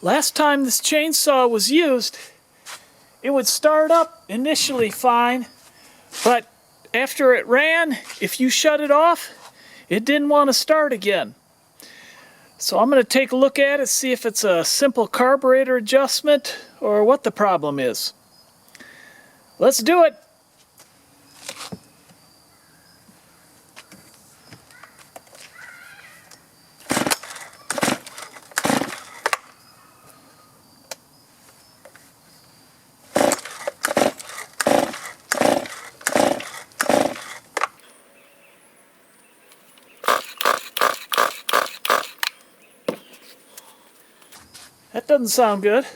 Last time this chainsaw was used, it would start up initially fine, but after it ran, if you shut it off, it didn't want to start again. So I'm going to take a look at it, see if it's a simple carburetor adjustment or what the problem is. Let's do it! That doesn't sound good.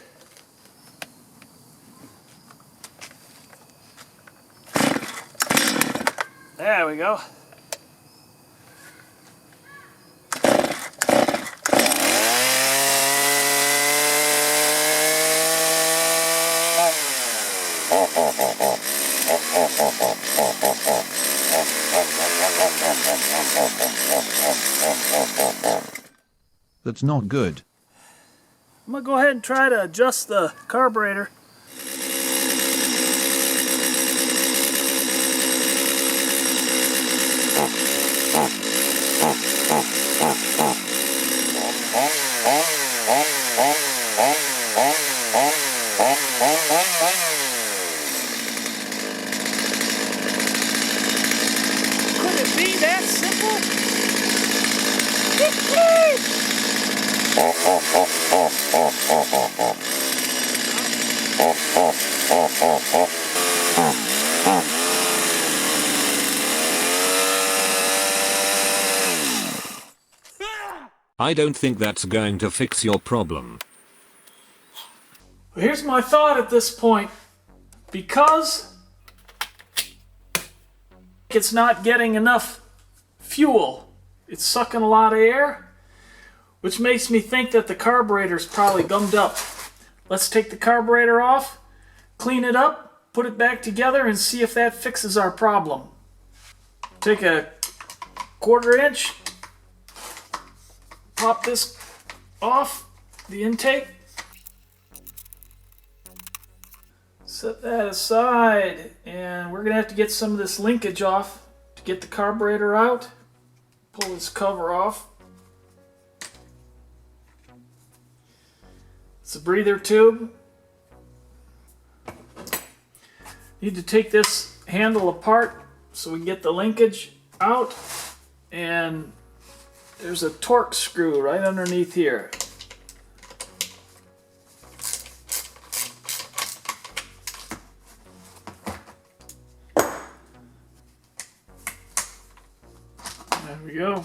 There we go. That's not good. I'm going to go ahead and try to adjust the carburetor. Could it be that simple? I don't think that's going to fix your problem. Well, here's my thought at this point. Because it's not getting enough fuel, it's sucking a lot of air, which makes me think that the carburetor's probably gummed up. Let's take the carburetor off, clean it up, put it back together, and see if that fixes our problem. Take a 1/4 inch, pop this off the intake, set that aside, and we're gonna have to get some of this linkage off to get the carburetor out. Pull this cover off. It's a breather tube. Need to take this handle apart so we can get the linkage out, and there's a torque screw right underneath here. There we go.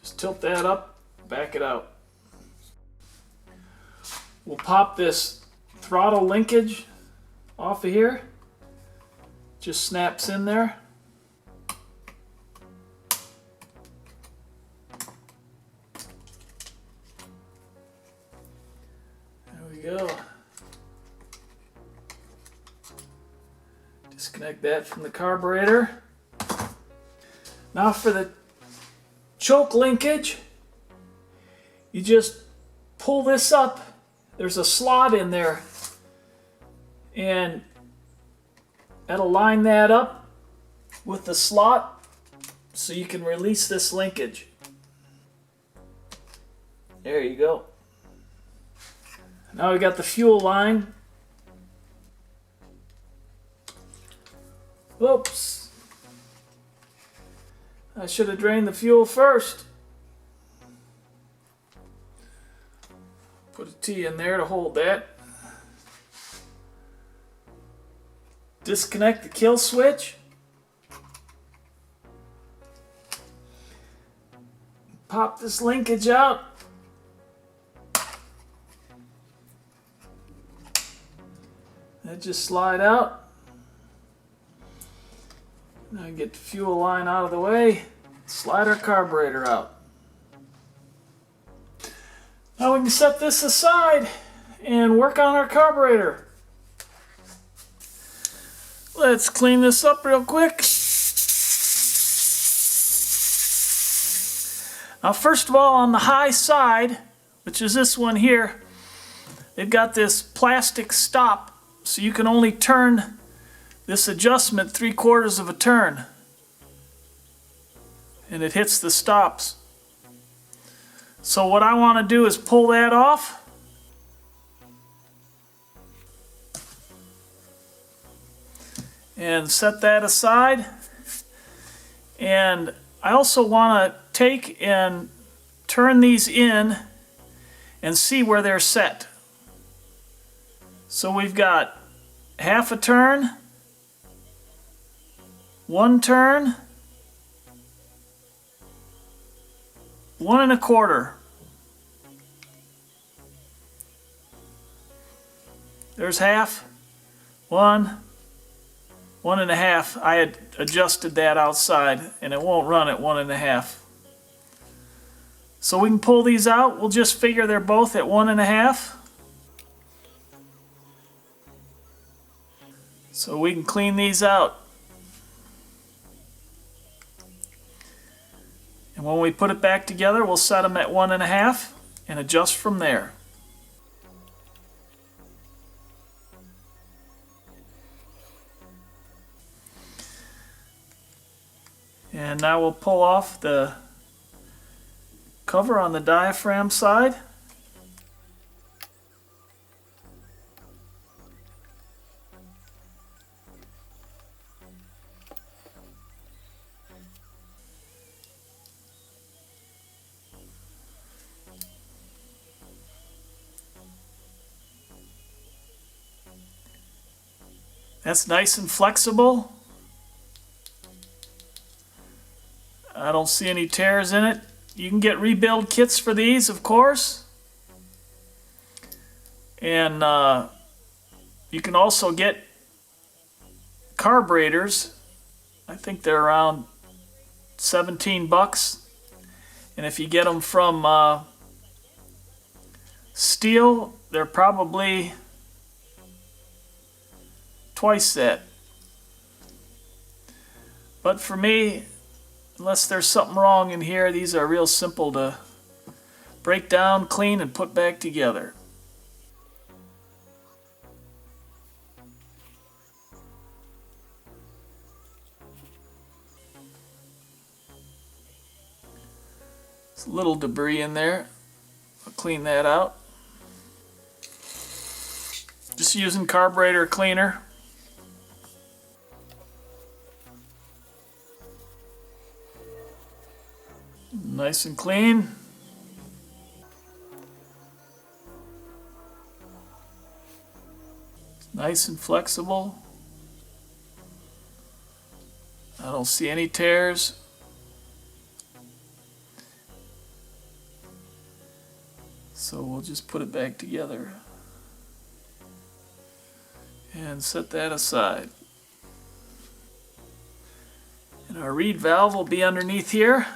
Just tilt that up, back it out. We'll pop this throttle linkage off of here. Just snaps in there. There we go. Disconnect that from the carburetor. Now for the choke linkage, you just pull this up. There's a slot in there, and that'll line that up with the slot so you can release this linkage. There you go. Now we got the fuel line. Whoops. I should have drained the fuel first. Put a T in there to hold that. Disconnect the kill switch. Pop this linkage out. That just slide out. Now get the fuel line out of the way. Slide our carburetor out. Now we can set this aside and work on our carburetor. Let's clean this up real quick. Now first of all, on the high side, which is this one here, they've got this plastic stop, so you can only turn this adjustment 3/4 of a turn. And it hits the stops. So what I want to do is pull that off. And set that aside. And I also want to take and turn these in and see where they're set. So we've got half a turn, 1 turn, 1 1/4. There's half, 1, 1 1/2. I had adjusted that outside and it won't run at 1 1/2. So we can pull these out. We'll just figure they're both at 1 1/2. So we can clean these out. And when we put it back together, we'll set them at 1 1/2 and adjust from there. And now we'll pull off the cover on the diaphragm side. That's nice and flexible. I don't see any tears in it. You can get rebuild kits for these, of course. And you can also get carburetors. I think they're around 17 bucks. And if you get them from Stihl, they're probably twice that. But for me, unless there's something wrong in here, these are real simple to break down, clean, and put back together. There's a little debris in there. I'll clean that out. Just using carburetor cleaner. Nice and clean. Nice and flexible. I don't see any tears. So we'll just put it back together and set that aside. And our reed valve will be underneath here.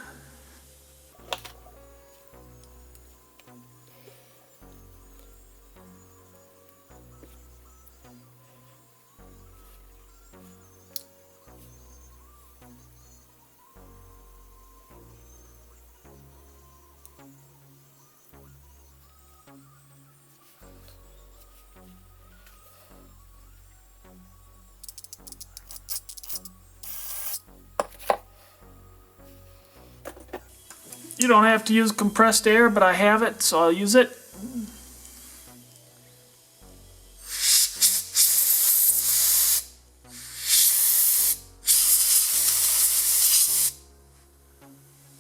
You don't have to use compressed air, but I have it, so I'll use it.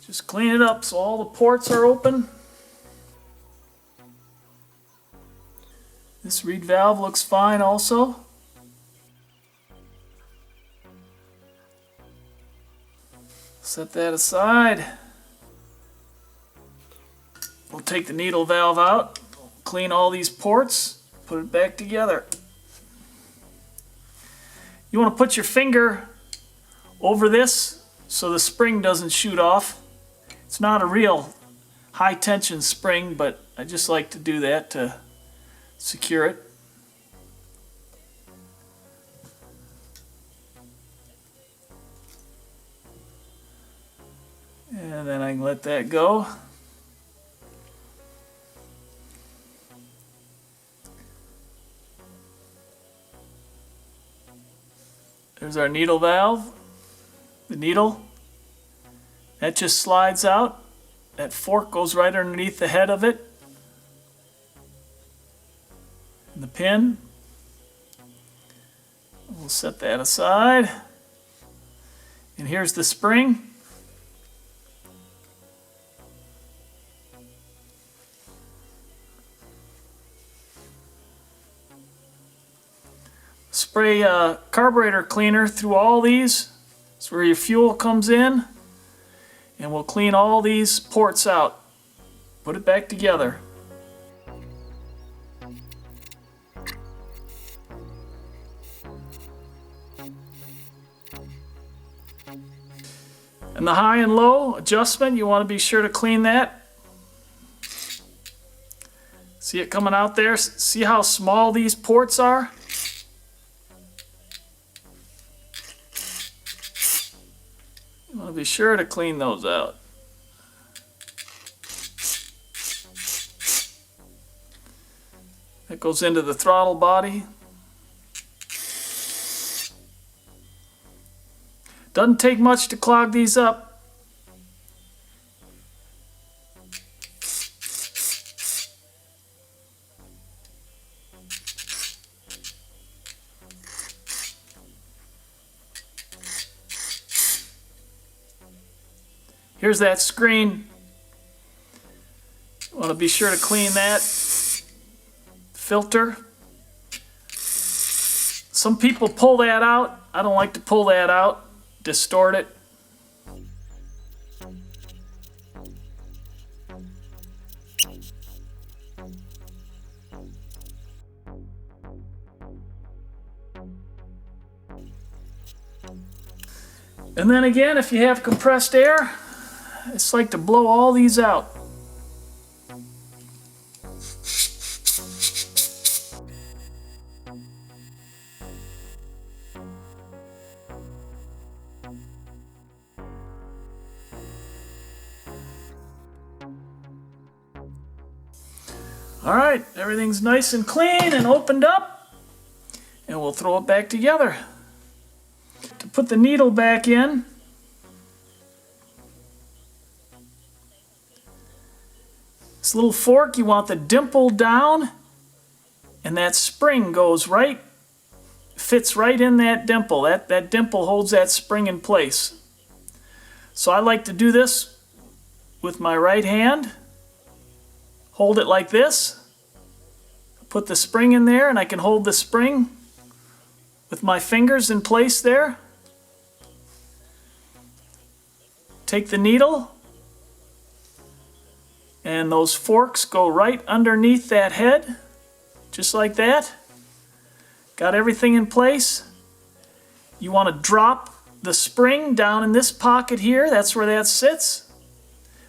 Just clean it up so all the ports are open. This reed valve looks fine also. Set that aside. We'll take the needle valve out, clean all these ports, put it back together. You want to put your finger over this so the spring doesn't shoot off. It's not a real high tension spring, but I just like to do that to secure it. And then I can let that go. There's our needle valve. The needle. That just slides out. That fork goes right underneath the head of it. And the pin. We'll set that aside. And here's the spring. Spray carburetor cleaner through all these. That's where your fuel comes in. And we'll clean all these ports out. Put it back together. And the high and low adjustment, you want to be sure to clean that. See it coming out there? See how small these ports are? You want to be sure to clean those out. That goes into the throttle body. Doesn't take much to clog these up. Here's that screen. You want to be sure to clean that filter. Some people pull that out. I don't like to pull that out. Distort it. And then again, if you have compressed air, it's like to blow all these out. All right, everything's nice and clean and opened up, and we'll throw it back together. To put the needle back in, this little fork, you want the dimple down, and that spring goes right, fits right in that dimple. That dimple holds that spring in place. So I like to do this with my right hand. Hold it like this, put the spring in there, and I can hold the spring with my fingers in place there. Take the needle, and those forks go right underneath that head, just like that. Got everything in place. You want to drop the spring down in this pocket here, that's where that sits.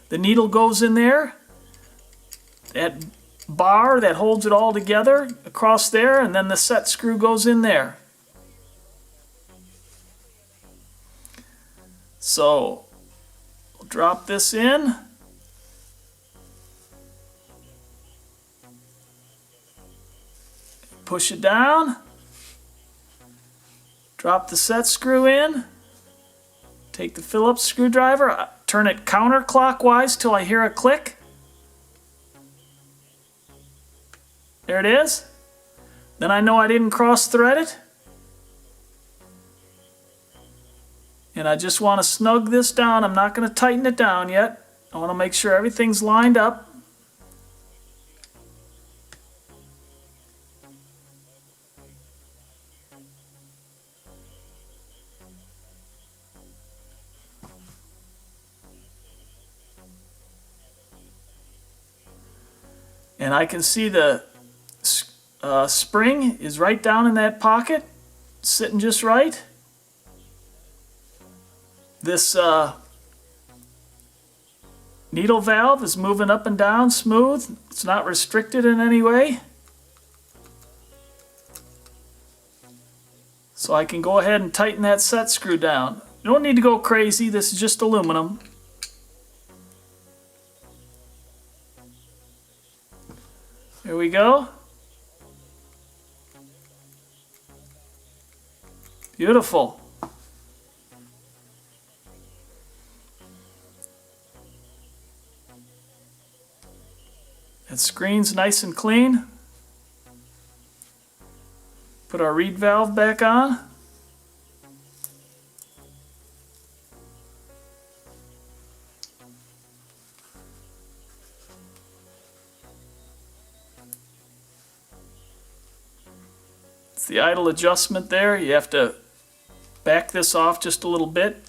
The needle goes in there. That bar that holds it all together across there, and then the set screw goes in there. So we'll drop this in. Push it down. Drop the set screw in. Take the Phillips screwdriver, turn it counterclockwise till I hear a click. There it is. Then I know I didn't cross-thread it. And I just want to snug this down. I'm not going to tighten it down yet. I want to make sure everything's lined up. And I can see the spring is right down in that pocket, sitting just right. This needle valve is moving up and down smooth. It's not restricted in any way. So I can go ahead and tighten that set screw down. You don't need to go crazy. This is just aluminum. Here we go. Beautiful. That screen's nice and clean. Put our reed valve back on. It's the idle adjustment there. You have to back this off just a little bit.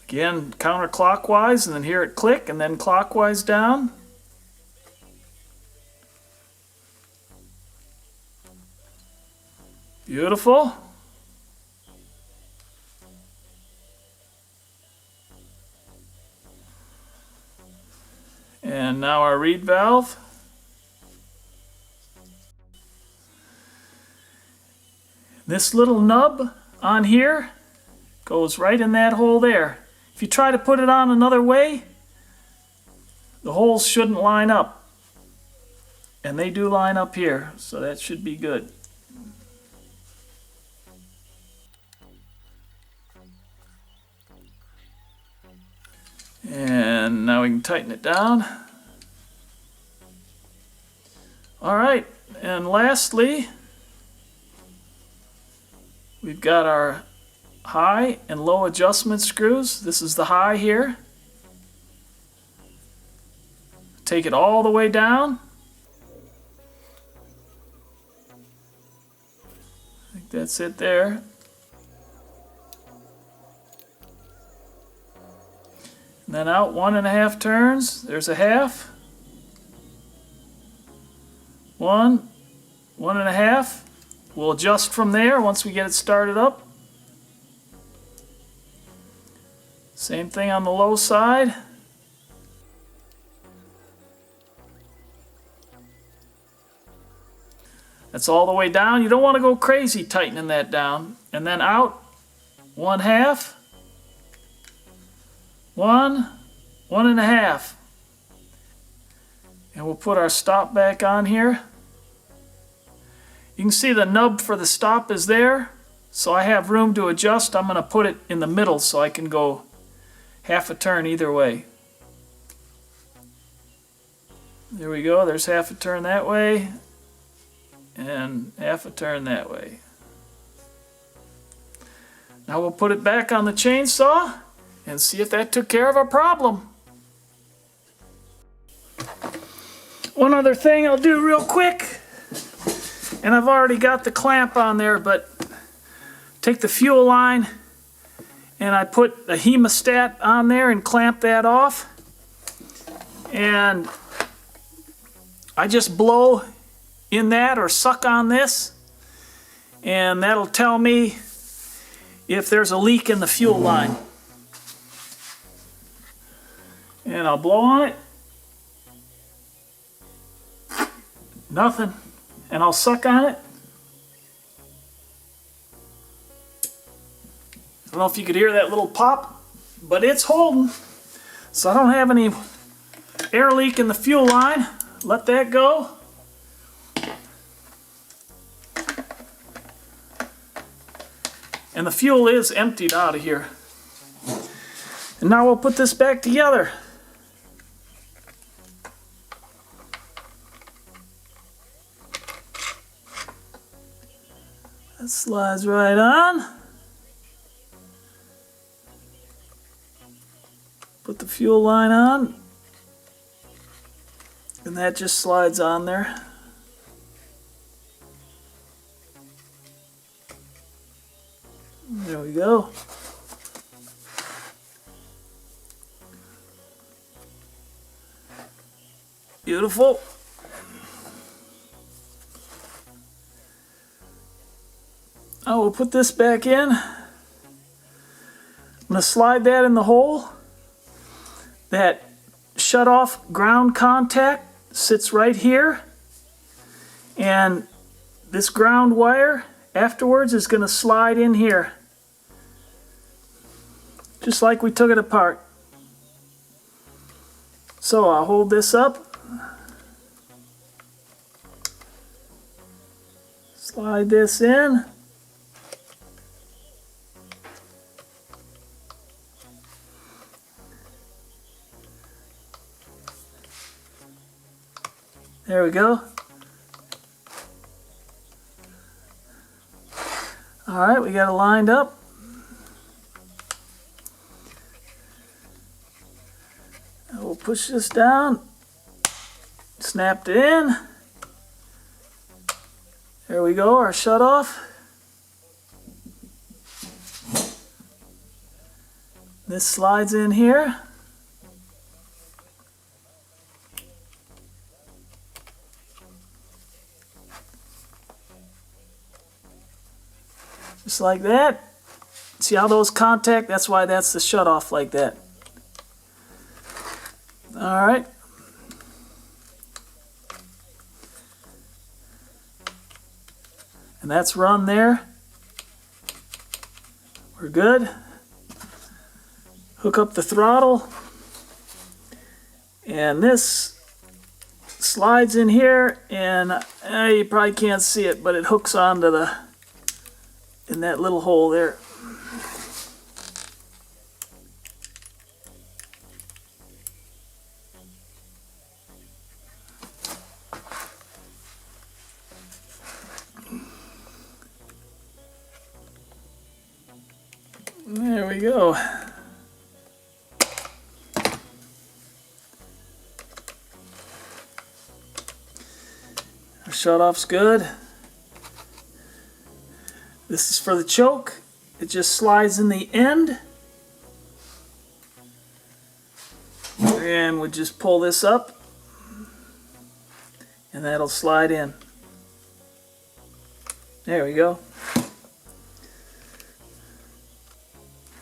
Again, counterclockwise, and then hear it click, and then clockwise down. Beautiful. And now our reed valve. This little nub on here goes right in that hole there. If you try to put it on another way, the holes shouldn't line up. And they do line up here, so that should be good. And now we can tighten it down. All right, and lastly, we've got our high and low adjustment screws. This is the high here. Take it all the way down. I think that's it there. And then out 1.5 turns. There's a half. 1, 1.5. We'll adjust from there once we get it started up. Same thing on the low side. That's all the way down. You don't want to go crazy tightening that down. And then out 1/2. 1, 1.5. And we'll put our stop back on here. You can see the nub for the stop is there. So I have room to adjust. I'm going to put it in the middle so I can go 1/2 turn either way. There we go. There's 1/2 turn that way and 1/2 turn that way. Now we'll put it back on the chainsaw and see if that took care of our problem. One other thing I'll do real quick, and I've already got the clamp on there, but take the fuel line and I put a hemostat on there and clamp that off. And I just blow in that or suck on this, and that'll tell me if there's a leak in the fuel line. And I'll blow on it. Nothing. And I'll suck on it. I don't know if you could hear that little pop, but it's holding. So I don't have any air leak in the fuel line. Let that go. And the fuel is emptied out of here. And now we'll put this back together. That slides right on. Put the fuel line on. And that just slides on there. There we go. Beautiful. I will put this back in. I'm going to slide that in the hole. That shut-off ground contact sits right here. And this ground wire afterwards is going to slide in here, just like we took it apart. So I'll hold this up, slide this in, there we go. Alright, we got it lined up. And we'll push this down, snapped it in. There we go, our shut off. This slides in here. Just like that. See how those contact? That's why that's the shut off like that. Alright. And that's run there. We're good. Hook up the throttle. And this slides in here, and you probably can't see it, but it hooks onto the in that little hole there. There we go. Our shut-off's good. This is for the choke. It just slides in the end. And we just pull this up. And that'll slide in. There we go.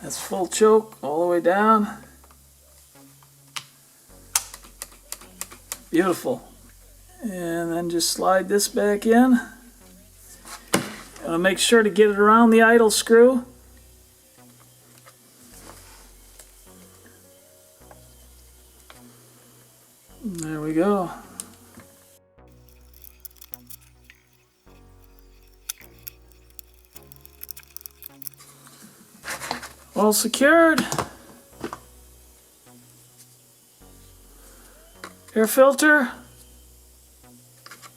That's full choke all the way down. Beautiful. And then just slide this back in. Make sure to get it around the idle screw. There we go. All secured. Air filter.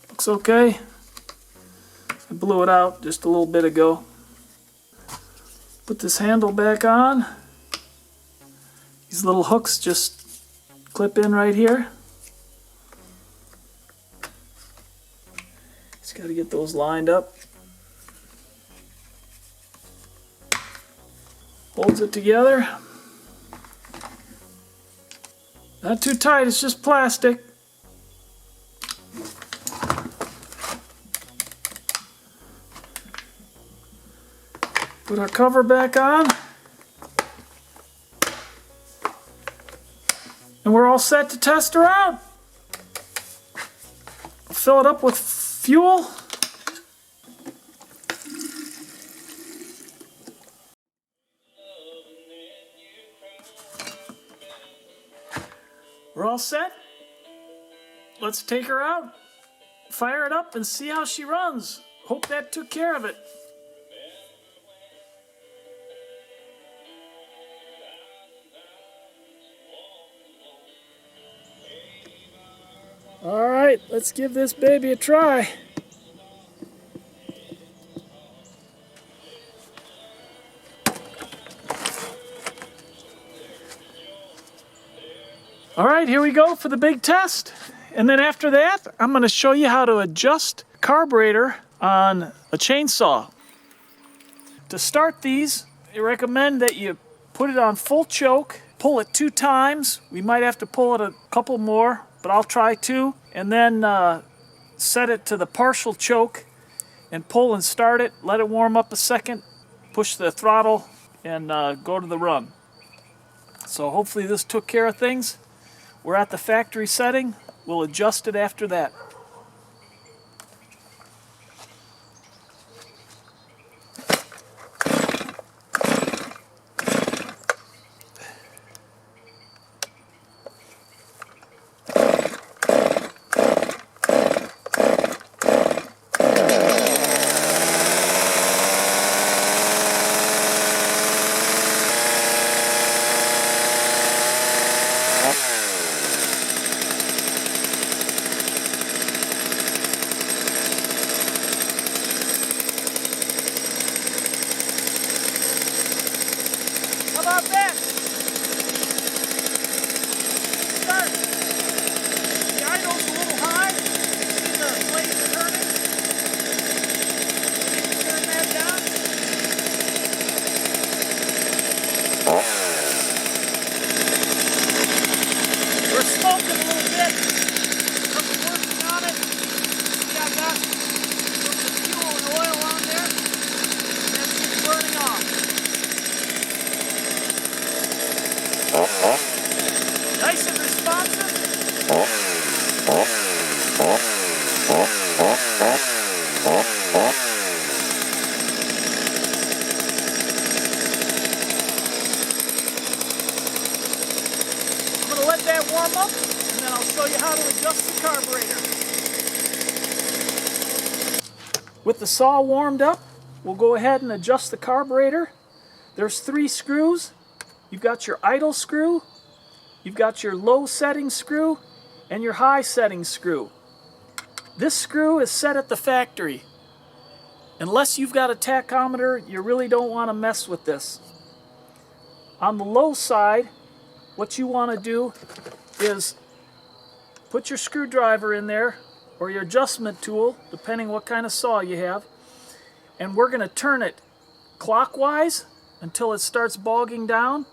Looks okay. I blew it out just a little bit ago. Put this handle back on. These little hooks just clip in right here. Just got to get those lined up. Holds it together. Not too tight, it's just plastic. Put our cover back on. And we're all set to test her out. Fill it up with fuel. We're all set. Let's take her out, fire it up, and see how she runs. Hope that took care of it. All right, let's give this baby a try. All right, here we go for the big test. And then after that, I'm going to show you how to adjust carburetor on a chainsaw. To start these, I recommend that you put it on full choke, pull it 2 times. We might have to pull it a couple more, but I'll try 2. And then set it to the partial choke and pull and start it. Let it warm up a second, push the throttle, and go to the run. So hopefully this took care of things. We're at the factory setting. We'll adjust it after that. show you how to adjust the carburetor. With the saw warmed up, we'll go ahead and adjust the carburetor. There's 3 screws. You've got your idle screw, you've got your low setting screw, and your high setting screw. This screw is set at the factory. Unless you've got a tachometer, you really don't want to mess with this. On the low side, what you want to do is put your screwdriver in there, or your adjustment tool, depending what kind of saw you have, and we're going to turn it clockwise until it starts bogging down.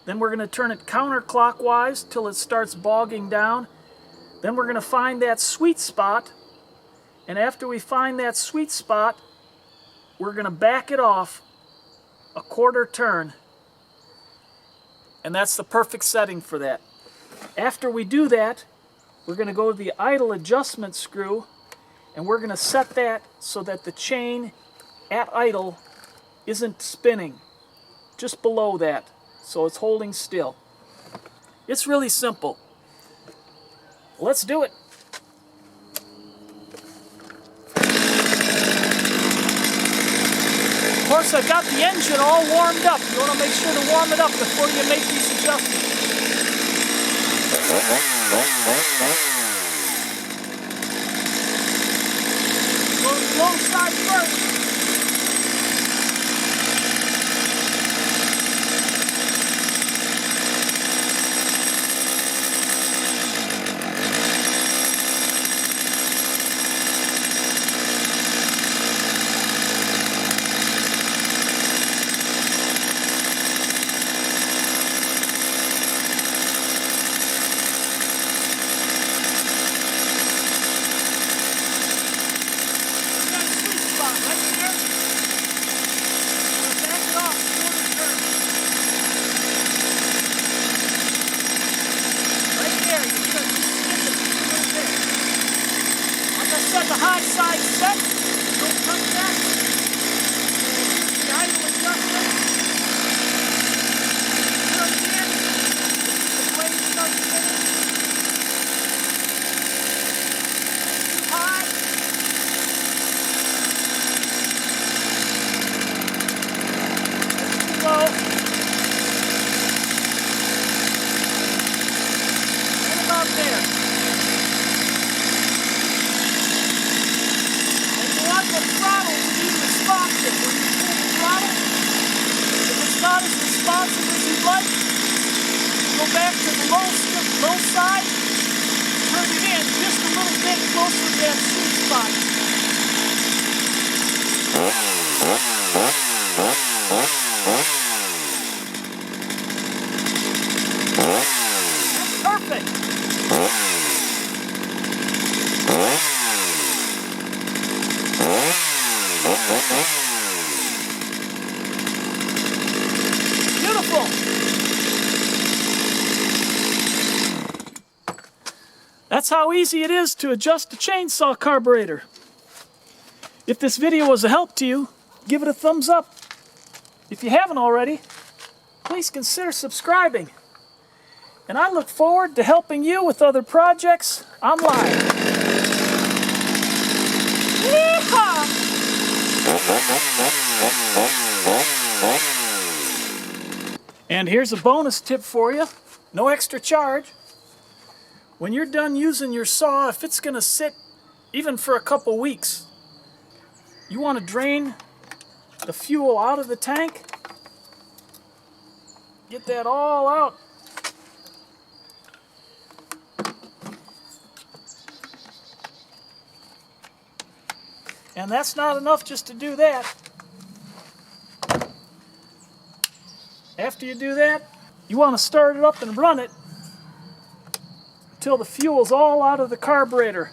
Then we're going to turn it counterclockwise till it starts bogging down. Then we're going to find that sweet spot, and after we find that sweet spot, we're going to back it off a quarter turn, and that's the perfect setting for that. After we do that, we're going to go to the idle adjustment screw, and we're going to set that so that the chain at idle isn't spinning, just below that, so it's holding still. It's really simple. Let's do it. Of course, I've got the engine all warmed up. You want to make sure to warm it up before you make these adjustments. Go to the low side first. The high side set, don't touch that. The idle adjustment. Turn it in. The blade starts spinning. Too high. Too low. What about there? The throttle to be responsive. When you pull the throttle, if it's not as responsive as you'd like, go back to the low side, turn it in just a little bit closer to that sweet spot. That's perfect. Beautiful. That's how easy it is to adjust a chainsaw carburetor. If this video was a help to you, give it a thumbs up. If you haven't already, please consider subscribing. And I look forward to helping you with other projects online. Yeehaw! And here's a bonus tip for you. No extra charge. When you're done using your saw, if it's going to sit even for a couple weeks, you want to drain the fuel out of the tank. Get that all out. And that's not enough just to do that. After you do that, you want to start it up and run it until the fuel's all out of the carburetor.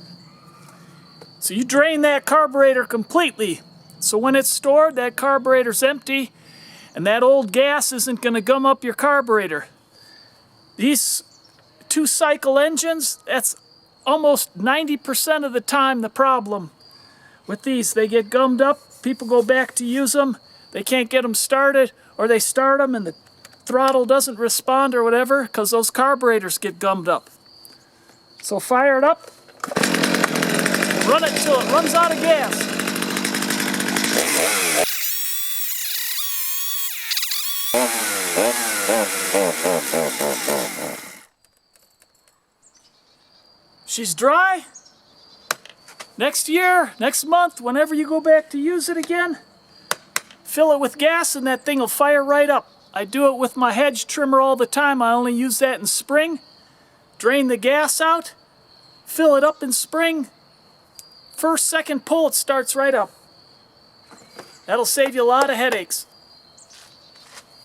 So you drain that carburetor completely. So when it's stored, that carburetor's empty, and that old gas isn't going to gum up your carburetor. These 2-cycle engines, that's almost 90% of the time the problem. With these, they get gummed up, people go back to use them, they can't get them started, or they start them and the throttle doesn't respond or whatever because those carburetors get gummed up. So fire it up. Run it till it runs out of gas. She's dry. Next year, next month, whenever you go back to use it again, fill it with gas and that thing will fire right up. I do it with my hedge trimmer all the time. I only use that in spring. Drain the gas out, fill it up in spring. First, second pull, it starts right up. That'll save you a lot of headaches.